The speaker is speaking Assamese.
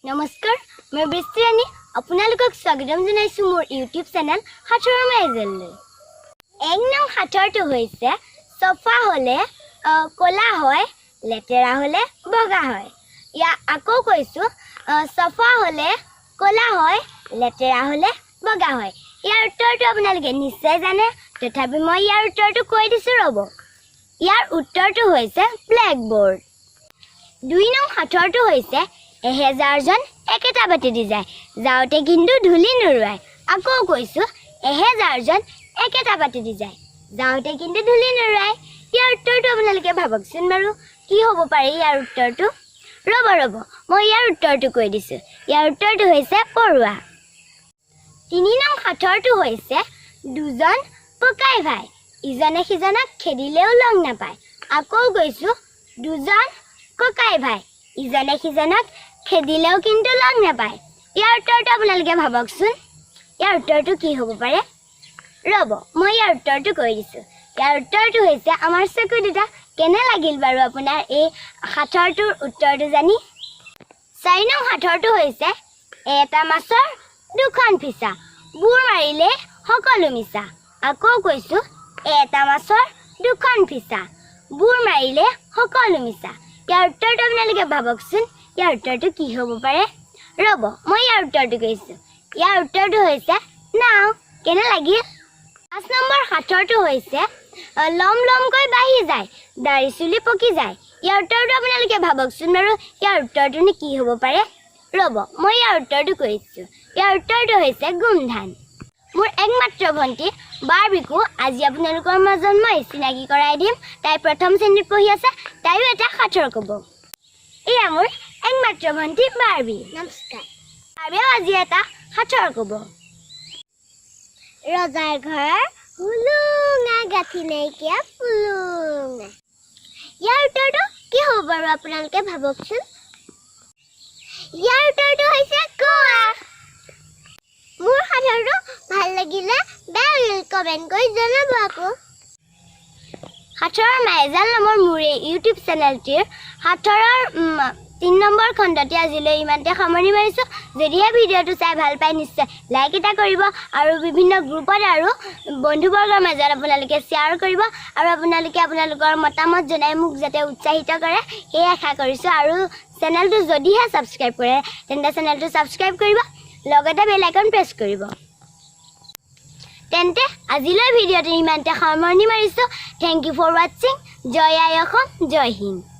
নমস্কাৰ মই বৃষ্টিৰাণী আপোনালোকক স্বাগতম জনাইছো মোৰ ইউটিউব চেনেল হাথৰৰ মাইজেললৈ। এক নং হাথৰটো হৈছে চফা হ'লে ক'লা হয়, লেতেৰা হ'লে বগা হয়। আকৌ কৈছোঁ চফা হ'লে ক'লা হয়, লেতেৰা হ'লে বগা হয়। ইয়াৰ উত্তৰটো আপোনালোকে নিশ্চয় জানে, তথাপি মই ইয়াৰ উত্তৰটো কৈ দিছোঁ ৰ'ব। ইয়াৰ উত্তৰটো হৈছে ব্লেকবৰ্ড। ২ নং হাথৰটো হৈছে ১০০০জন একেটা বাটি দি যায়, যাওঁতে কিন্তু ধূলি নুৰুৱায়। আকৌ কৈছোঁ ১০০০জন একেটা বাটি দি যায়, যাওঁতে কিন্তু ধূলি নুৰুৱায়। ইয়াৰ উত্তৰটো আপোনালোকে ভাবকচোন বাৰু, কি হ'ব পাৰে ইয়াৰ উত্তৰটো? ৰ'ব মই ইয়াৰ উত্তৰটো কৈ দিছোঁ। ইয়াৰ উত্তৰটো হৈছে পৰুৱা। ৩ নং হাথৰটো হৈছে দুজন ককাই ভাই, ইজনে সিজনক খেদিলেও লগ নাপায়। আকৌ কৈছোঁ দুজন ককাই ভাই, ইজনে সিজনক খেদিলেও কিন্তু লগ নাপায়। ইয়াৰ উত্তৰটো আপোনালোকে ভাবকচোন, ইয়াৰ উত্তৰটো কি হ'ব পাৰে? ৰ'ব মই ইয়াৰ উত্তৰটো কৈ দিছোঁ। ইয়াৰ উত্তৰটো হৈছে আমাৰ চকু দুটা। কেনে লাগিল বাৰু আপোনাৰ এই হাথৰটোৰ উত্তৰটো জানি? ৪ নং হাথৰটো হৈছে এটা মাছৰ দুখন ফিছা, বুৰ মাৰিলে সকলো মিছা। আকৌ কৈছোঁ এটা মাছৰ দুখন ফিছা, বুৰ মাৰিলে সকলো মিছা। ইয়াৰ উত্তৰটো আপোনালোকে ভাবকচোন, ইয়াৰ উত্তৰটো কি হ'ব পাৰে? ৰ'ব মই ইয়াৰ উত্তৰটো কৈছোঁ। ইয়াৰ উত্তৰটো হৈছে নাও। কেনে লাগিল? ৫ নম্বৰ হাথৰটো হৈছে লম লমকৈ বাঢ়ি যায়, দাড়ি চুলি পকি যায়। ইয়াৰ উত্তৰটো আপোনালোকে ভাবকচোন বাৰু, ইয়াৰ উত্তৰটোনো কি হ'ব পাৰে? ৰ'ব মই ইয়াৰ উত্তৰটো কৈছোঁ। ইয়াৰ উত্তৰটো হৈছে গোমধান। মোৰ একমাত্ৰ ভণ্টি বাৰ্বিকো আজি আপোনালোকৰ মাজত মই চিনাকি কৰাই দিম। তাই প্ৰথম শ্ৰেণীত পঢ়ি আছে, তাইও এটা হাথৰ ক'ব। এয়া মোৰ একমাত্ৰ ভণ্টি বাৰ্বি। নমস্কাৰ। বাৰ্বিয়েও আজি এটা হাথৰ ক'ব। ৰজাৰ ঘৰৰ হুলুঙা গাঁঠি নাইকিয়া ফুলুঙা। ইয়াৰ উত্তৰটো কি হ'ব বাৰু আপোনালোকে ভাবকচোন? ইয়াৰ উত্তৰটো হৈছে কুঁৱা। মোৰ হাথৰটো ভাল লাগিলে বেয়া লাগিল কমেণ্ট কৰি জনাব আকৌ। হাথৰৰ মাইজাল নামৰ মোৰ এই ইউটিউব চেনেলটিৰ হাথৰৰ ৩ নম্বৰ খণ্ডতে আজিলৈ ইমানতে সামৰণি মাৰিছোঁ। যদিহে ভিডিঅ'টো চাই ভাল পায় নিশ্চয় লাইক এটা কৰিব আৰু বিভিন্ন গ্ৰুপত আৰু বন্ধুবৰ্গৰ মাজত আপোনালোকে শ্বেয়াৰ কৰিব আৰু আপোনালোকে আপোনালোকৰ মতামত জনাই মোক যাতে উৎসাহিত কৰে সেই আশা কৰিছোঁ। আৰু চেনেলটো যদিহে ছাবস্ক্ৰাইব কৰে তেন্তে চেনেলটো ছাবস্ক্ৰাইব কৰিব, লগতে বেল আইকন প্ৰেছ কৰিব। তেন্তে আজিলৈ ভিডিঅ'টো ইমানতে সামৰণি মাৰিছোঁ। থেংক ইউ ফৰ ৱাচিং। জয় আই অসম, জয় হিন্দ।